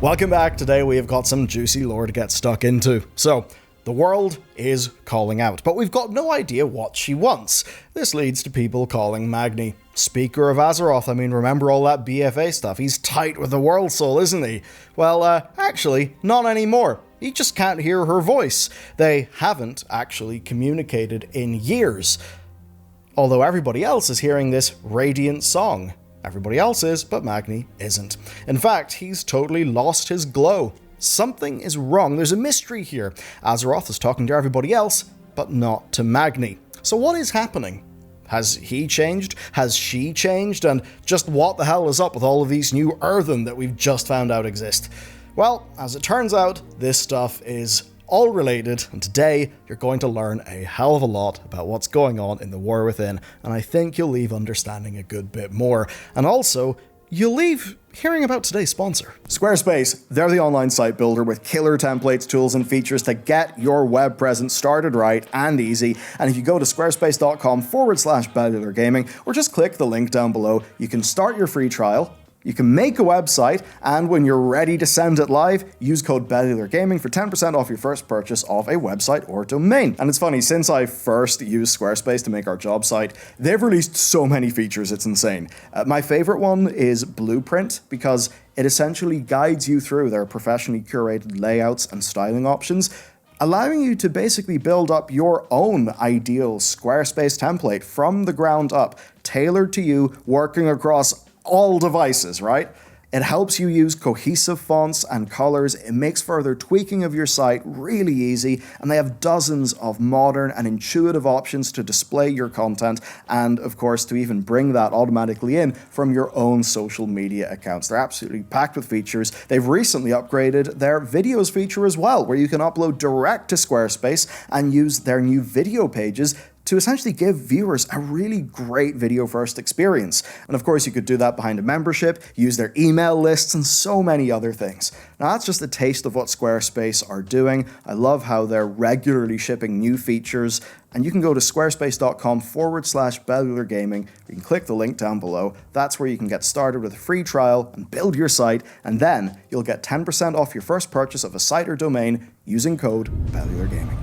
Welcome back. Today we have got some juicy lore to get stuck into. So, the world is calling out, but we've got no idea what she wants. This leads to people calling Magny Speaker of Azeroth. I mean, remember all that BFA stuff? He's tight with the World Soul, isn't he? Well, actually, not anymore. He just can't hear her voice. They haven't actually communicated in years. Although everybody else is hearing this radiant song. Everybody else is, but Magny isn't. In fact, he's totally lost his glow. Something is wrong. There's a mystery here. Azeroth is talking to everybody else, but not to Magny. So what is happening? Has he changed? Has she changed? And just what the hell is up with all of these new Earthen that we've just found out exist? Well, as it turns out, this stuff is all related, and today you're going to learn a hell of a lot about what's going on in the War Within, and I think you'll leave understanding a good bit more. And also, you'll leave hearing about today's sponsor. Squarespace, they're the online site builder with killer templates, tools, and features to get your web presence started right and easy. And if you go to squarespace.com/Bellular Gaming, or just click the link down below, you can start your free trial. You can make a website, and when you're ready to send it live, use code Bellular Gaming for 10% off your first purchase of a website or domain. And it's funny, since I first used Squarespace to make our job site, they've released so many features, it's insane. My favorite one is Blueprint, because it essentially guides you through their professionally curated layouts and styling options, allowing you to basically build up your own ideal Squarespace template from the ground up, tailored to you, working across all devices, right? It helps you use cohesive fonts and colors. It makes further tweaking of your site really easy, and they have dozens of modern and intuitive options to display your content, and of course to even bring that automatically in from your own social media accounts. They're absolutely packed with features. They've recently upgraded their videos feature as well, where you can upload direct to Squarespace and use their new video pages to essentially give viewers a really great video-first experience. And of course, you could do that behind a membership, use their email lists, and so many other things. Now, that's just a taste of what Squarespace are doing. I love how they're regularly shipping new features, and you can go to squarespace.com/Bellular Gaming. You can click the link down below. That's where you can get started with a free trial and build your site, and then you'll get 10% off your first purchase of a site or domain using code Bellular Gaming.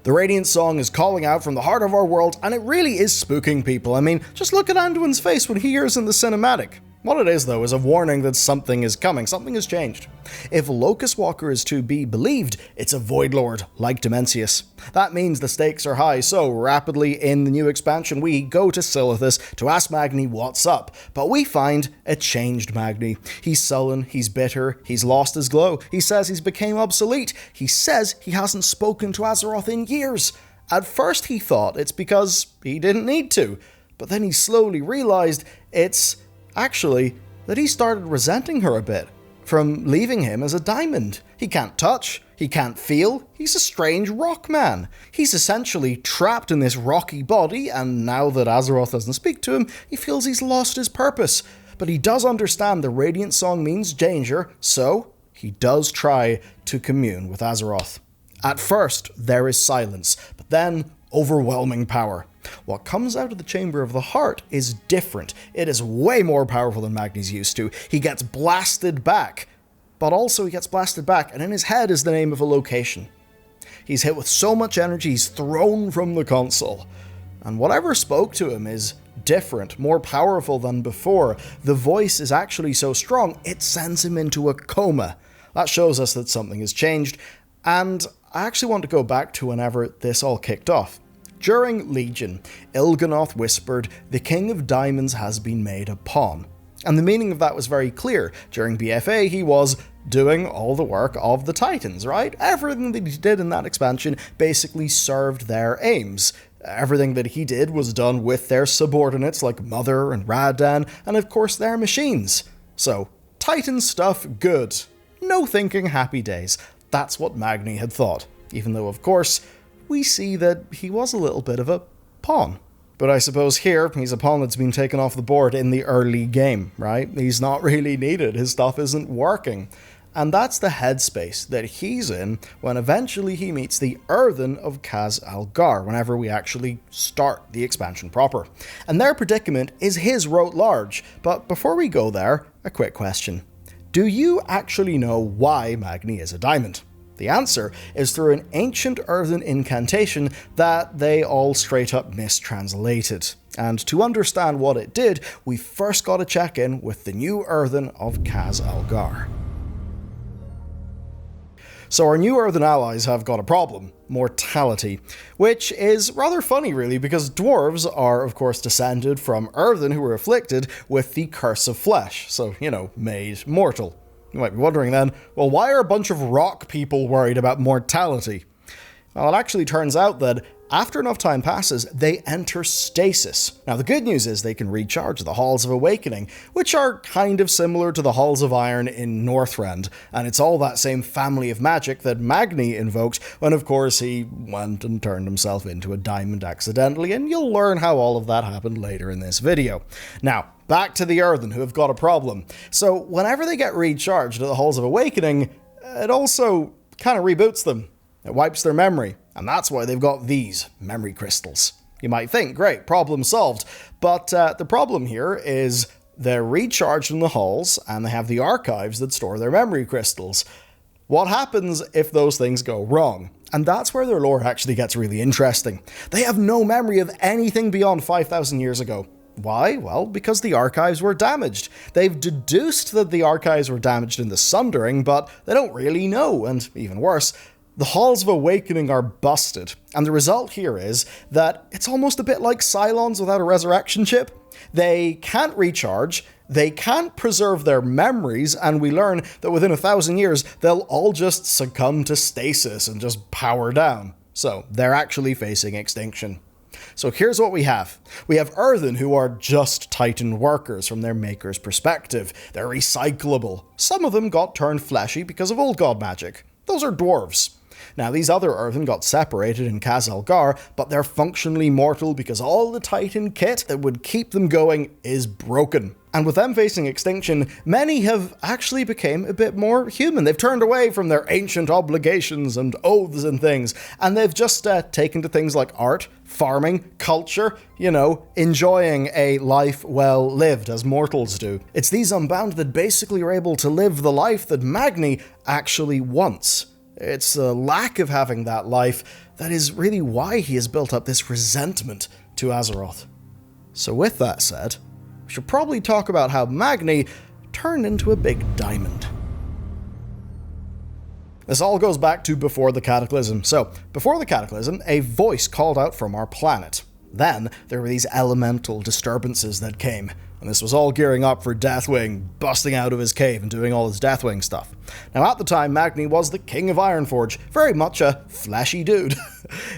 The Radiant song is calling out from the heart of our world, and it really is spooking people. I mean, just look at Anduin's face when he hears in the cinematic. What it is, though, is a warning that something is coming, something has changed. If Locust Walker is to be believed, it's a Void Lord, like Dimensius. That means the stakes are high, so rapidly in the new expansion we go to xal'atath to ask Magny what's up, but we find a changed Magny. He's sullen, he's bitter, he's lost his glow, he says he's became obsolete, he says he hasn't spoken to Azeroth in years. At first he thought it's because he didn't need to, but then he slowly realised it's actually that he started resenting her a bit from leaving him as a diamond. He can't touch, he can't feel, he's a strange rock man. He's essentially trapped in this rocky body, and now that Azeroth doesn't speak to him, he feels he's lost his purpose. But he does understand the Radiant song means danger, so he does try to commune with Azeroth. At first, there is silence, but then overwhelming power. What comes out of the Chamber of the Heart is different. It is way more powerful than Magny's used to. He gets blasted back, but also he gets blasted back, and in his head is the name of a location. He's hit with so much energy, he's thrown from the console. And whatever spoke to him is different, more powerful than before. The voice is actually so strong, it sends him into a coma. That shows us that something has changed, and I actually want to go back to whenever this all kicked off. During Legion, Il'gynoth whispered, "The King of Diamonds has been made a pawn." And the meaning of that was very clear. During BFA, he was doing all the work of the Titans, right? Everything that he did in that expansion basically served their aims. Everything that he did was done with their subordinates like Mother and Radan, and of course their machines. So, Titan stuff, good. No thinking, happy days. That's what Magny had thought. Even though, of course, we see that he was a little bit of a pawn. But I suppose here, he's a pawn that's been taken off the board in the early game, right? He's not really needed, his stuff isn't working. And that's the headspace that he's in when eventually he meets the Earthen of Khaz Algar, whenever we actually start the expansion proper. And their predicament is his wrote large. But before we go there, a quick question. Do you actually know why Magny is a diamond? The answer is through an ancient Earthen incantation that they all straight up mistranslated. And to understand what it did, we first got to check in with the new Earthen of xal'atath. So our new Earthen allies have got a problem: mortality, which is rather funny really, because dwarves are of course descended from Earthen who were afflicted with the curse of flesh, so, made mortal. You might be wondering then, well, why are a bunch of rock people worried about mortality? Well, it actually turns out that after enough time passes, they enter stasis. Now, the good news is they can recharge the Halls of Awakening, which are kind of similar to the Halls of Iron in Northrend, and it's all that same family of magic that Magny invoked when, of course, he went and turned himself into a diamond accidentally, and you'll learn how all of that happened later in this video. Now, back to the Earthen, who have got a problem. So, whenever they get recharged at the Halls of Awakening, it also kind of reboots them. It wipes their memory, and that's why they've got these memory crystals. You might think, great, problem solved, but the problem here is they're recharged in the halls, and they have the archives that store their memory crystals. What happens if those things go wrong? And that's where their lore actually gets really interesting. They have no memory of anything beyond 5,000 years ago. Why? Well, because the archives were damaged. They've deduced that the archives were damaged in the Sundering, but they don't really know, and even worse, the Halls of Awakening are busted, and the result here is that it's almost a bit like Cylons without a resurrection chip. They can't recharge, they can't preserve their memories, and we learn that within 1,000 years, they'll all just succumb to stasis and just power down. So, they're actually facing extinction. So here's what we have. We have Earthen, who are just Titan workers from their maker's perspective. They're recyclable. Some of them got turned fleshy because of old god magic. Those are dwarves. Now, these other Earthen got separated in xal'atath, but they're functionally mortal because all the Titan kit that would keep them going is broken. And with them facing extinction, many have actually become a bit more human. They've turned away from their ancient obligations and oaths and things, and they've just taken to things like art, farming, culture, enjoying a life well lived as mortals do. It's these Unbound that basically are able to live the life that Magny actually wants. It's the lack of having that life that is really why he has built up this resentment to Azeroth. So with that said, we should probably talk about how Magny turned into a big diamond. This all goes back to before the Cataclysm. So, before the Cataclysm, a voice called out from our planet. Then, there were these elemental disturbances that came, and this was all gearing up for Deathwing busting out of his cave and doing all his Deathwing stuff. Now, at the time, Magny was the king of Ironforge, very much a fleshy dude.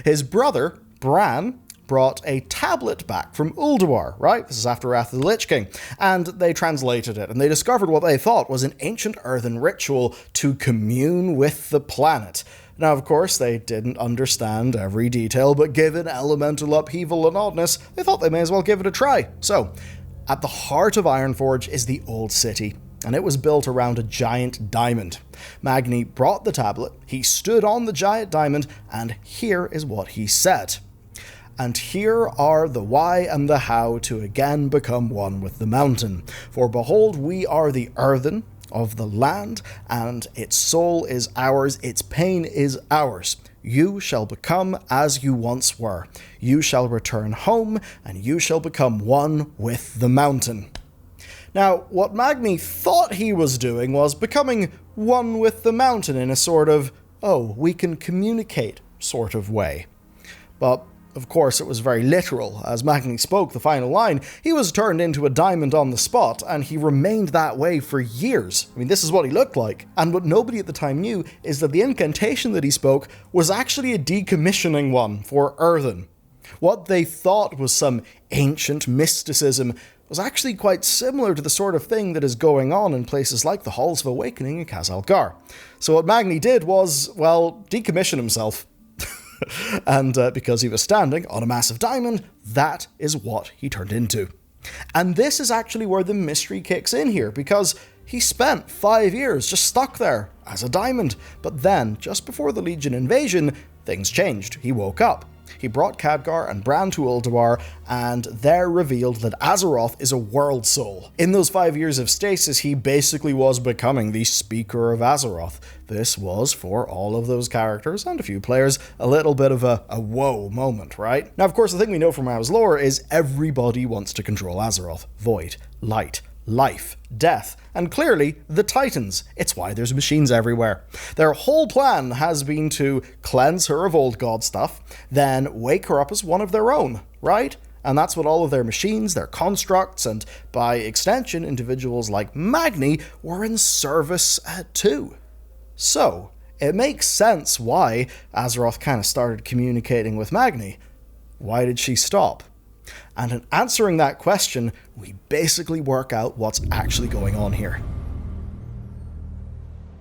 His brother, Bran, brought a tablet back from Ulduar, right? This is after Wrath of the Lich King. And they translated it, and they discovered what they thought was an ancient Earthen ritual to commune with the planet. Now, of course, they didn't understand every detail, but given elemental upheaval and oddness, they thought they may as well give it a try. So, at the heart of Ironforge is the Old City, and it was built around a giant diamond. Magny brought the tablet, he stood on the giant diamond, and here is what he said. And here are the why and the how to again become one with the mountain. For behold, we are the Earthen of the land, and its soul is ours, its pain is ours. You shall become as you once were. You shall return home, and you shall become one with the mountain. Now, what Magny thought he was doing was becoming one with the mountain in a sort of, we can communicate sort of way. But of course, it was very literal. As Magny spoke the final line, he was turned into a diamond on the spot, and he remained that way for years. I mean, this is what he looked like. And what nobody at the time knew is that the incantation that he spoke was actually a decommissioning one for Earthen. What they thought was some ancient mysticism was actually quite similar to the sort of thing that is going on in places like the Halls of Awakening in xal'atath. So what Magny did was, decommission himself. And because he was standing on a massive diamond, that is what he turned into. And this is actually where the mystery kicks in here, because he spent 5 years just stuck there as a diamond. But then, just before the Legion invasion, things changed. He woke up. He brought Khadgar and Bran to Ulduar, and there revealed that Azeroth is a world soul. In those 5 years of stasis, he basically was becoming the Speaker of Azeroth. This was, for all of those characters and a few players, a little bit of a whoa moment, right? Now, of course, the thing we know from WoW's lore is everybody wants to control Azeroth. Void, light, life, death, and clearly the Titans. It's why there's machines everywhere. Their whole plan has been to cleanse her of old god stuff, then wake her up as one of their own, right? And that's what all of their machines, their constructs, and by extension, individuals like Magny were in service to. So, it makes sense why Azeroth kind of started communicating with Magny. Why did she stop? And in answering that question, we basically work out what's actually going on here.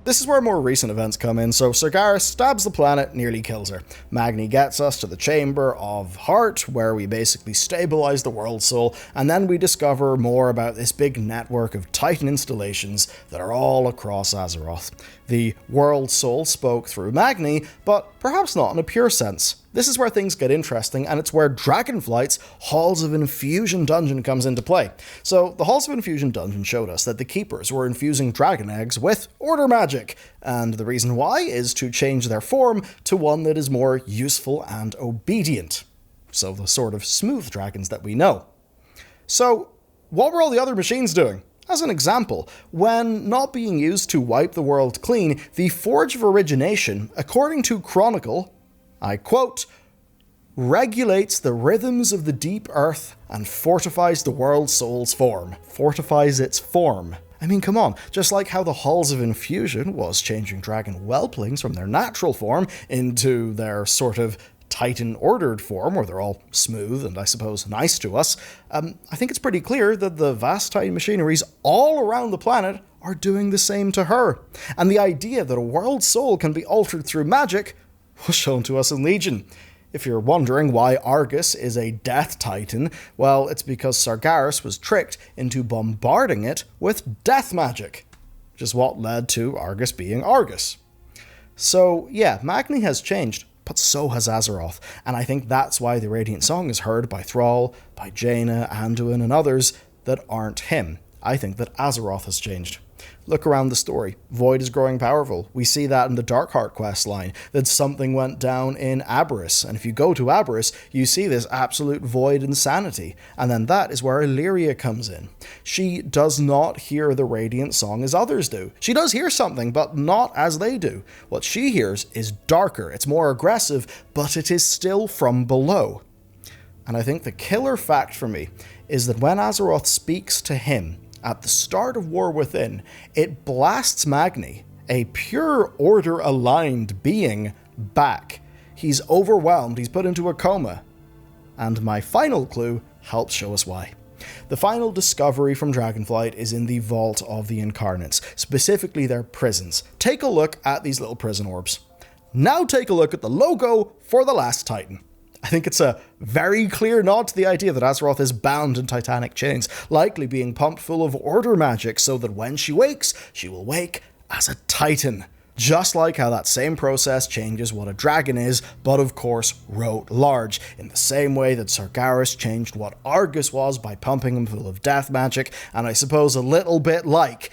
This is where more recent events come in, so Sargeras stabs the planet, nearly kills her. Magni gets us to the Chamber of Heart, where we basically stabilize the World Soul, and then we discover more about this big network of Titan installations that are all across Azeroth. The World Soul spoke through Magni, but perhaps not in a pure sense. This is where things get interesting, and it's where Dragonflight's Halls of Infusion dungeon comes into play. So, the Halls of Infusion dungeon showed us that the Keepers were infusing dragon eggs with Order magic, and the reason why is to change their form to one that is more useful and obedient. So, the sort of smooth dragons that we know. So, what were all the other machines doing? As an example, when not being used to wipe the world clean, the Forge of Origination, according to Chronicle, I quote, regulates the rhythms of the deep earth and fortifies the world soul's form. Fortifies its form. I mean, come on, just like how the Halls of Infusion was changing dragon whelplings from their natural form into their sort of Titan-ordered form, where they're all smooth and, I suppose, nice to us, I think it's pretty clear that the vast Titan machineries all around the planet are doing the same to her. And the idea that a world soul can be altered through magic was shown to us in Legion. If you're wondering why Argus is a Death Titan, well, it's because Sargeras was tricked into bombarding it with death magic, which is what led to Argus being Argus. So, yeah, Magni has changed, but so has Azeroth, and I think that's why the Radiant Song is heard by Thrall, by Jaina, Anduin, and others that aren't him. I think that Azeroth has changed. Look around the story. Void is growing powerful. We see that in the Darkheart questline, that something went down in Aberys, and if you go to Aberys, you see this absolute Void insanity, and then that is where Illyria comes in. She does not hear the Radiant Song as others do. She does hear something, but not as they do. What she hears is darker, it's more aggressive, but it is still from below. And I think the killer fact for me is that when Azeroth speaks to him, at the start of War Within, it blasts Magni, a pure order-aligned being, back. He's overwhelmed, he's put into a coma. And my final clue helps show us why. The final discovery from Dragonflight is in the Vault of the Incarnates, specifically their prisons. Take a look at these little prison orbs. Now take a look at the logo for the last Titan. I think it's a very clear nod to the idea that Azeroth is bound in titanic chains, likely being pumped full of order magic so that when she wakes, she will wake as a Titan. Just like how that same process changes what a dragon is, but of course wrote large, in the same way that Sargeras changed what Argus was by pumping him full of death magic, and I suppose a little bit like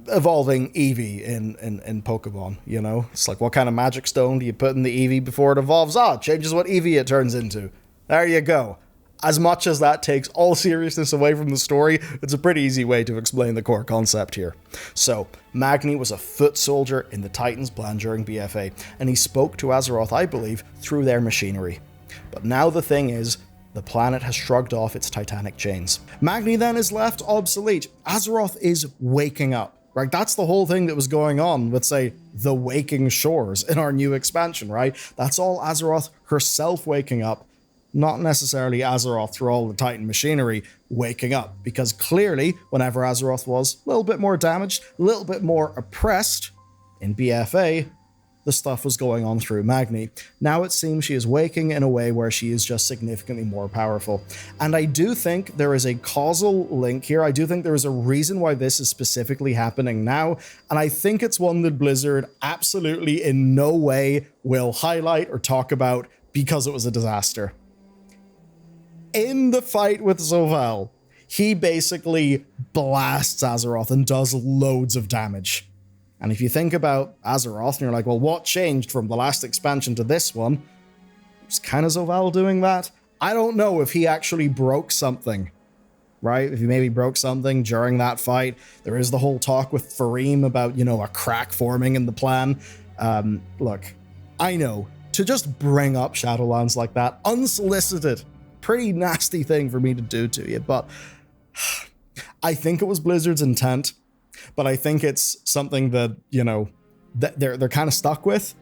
evolving Eevee in Pokemon, you know? It's like, what kind of magic stone do you put in the Eevee before it evolves? It changes what Eevee it turns into. There you go. As much as that takes all seriousness away from the story, it's a pretty easy way to explain the core concept here. So, Magni was a foot soldier in the Titan's plan during BFA, and he spoke to Azeroth, I believe, through their machinery. But now the thing is, the planet has shrugged off its titanic chains. Magni then is left obsolete. Azeroth is waking up. Right, that's the whole thing that was going on with, say, the Waking Shores in our new expansion, right? That's all Azeroth herself waking up, not necessarily Azeroth through all the Titan machinery waking up, because clearly, whenever Azeroth was a little bit more damaged, a little bit more oppressed in BFA, the stuff was going on through Magni. Now it seems she is waking in a way where she is just significantly more powerful. And I do think there is a causal link here. I do think there is a reason why this is specifically happening now. And I think it's one that Blizzard absolutely in no way will highlight or talk about because it was a disaster. In the fight with Zovale, he basically blasts Azeroth and does loads of damage. And if you think about Azeroth and you're like, well, what changed from the last expansion to this one? It's kind of Zovale doing that. I don't know if he actually broke something, right? If he maybe broke something during that fight. There is the whole talk with Fareem about, a crack forming in the plan. Look, I know, to just bring up Shadowlands like that, unsolicited, pretty nasty thing for me to do to you, but I think it was Blizzard's intent, but I think it's something that, that they're kind of stuck with,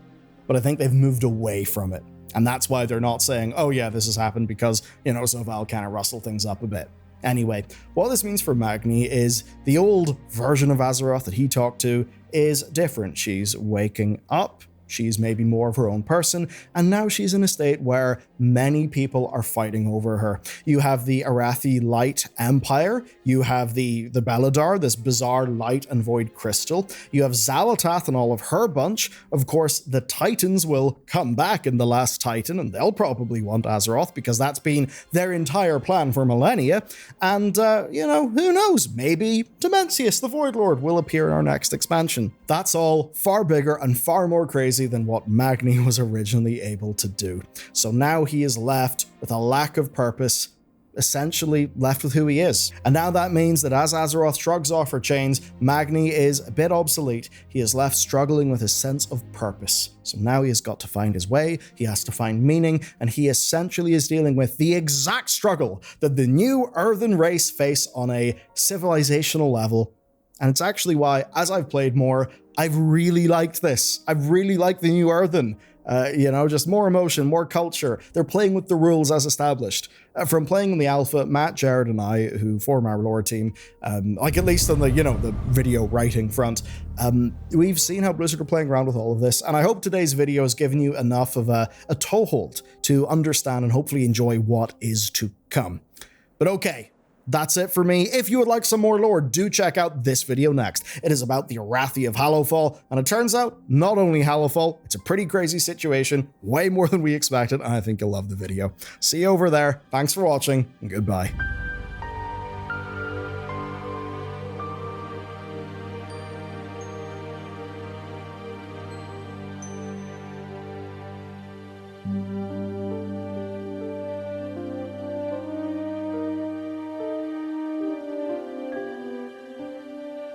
but I think they've moved away from it. And that's why they're not saying, oh yeah, this has happened because, Zovale kind of rustled things up a bit. Anyway, what this means for Magny is the old version of Azeroth that he talked to is different. She's waking up. She's maybe more of her own person, and now she's in a state where many people are fighting over her. You have the Arathi Light Empire, you have the Bellular, this bizarre light and void crystal, you have xal'atath and all of her bunch. Of course, the Titans will come back in The Last Titan, and they'll probably want Azeroth, because that's been their entire plan for millennia. And, who knows? Maybe Dimensius, the Void Lord, will appear in our next expansion. That's all far bigger and far more crazy than what Magny was originally able to do. So now he is left with a lack of purpose, essentially left with who he is. And now that means that as Azeroth shrugs off her chains, Magny is a bit obsolete. He is left struggling with his sense of purpose. So now he has got to find his way, he has to find meaning, and he essentially is dealing with the exact struggle that the new Earthen race face on a civilizational level. And it's actually why, as I've played more, I've really liked this. I've really liked the new Earthen. Just more emotion, more culture. They're playing with the rules as established. From playing in the alpha, Matt, Jared, and I, who form our lore team, at least on the video writing front, we've seen how Blizzard are playing around with all of this, and I hope today's video has given you enough of a toehold to understand and hopefully enjoy what is to come. But okay. That's it for me. If you would like some more lore, do check out this video next. It is about the Arathi of Hallowfall, and it turns out, not only Hallowfall, it's a pretty crazy situation, way more than we expected, and I think you'll love the video. See you over there. Thanks for watching, and goodbye.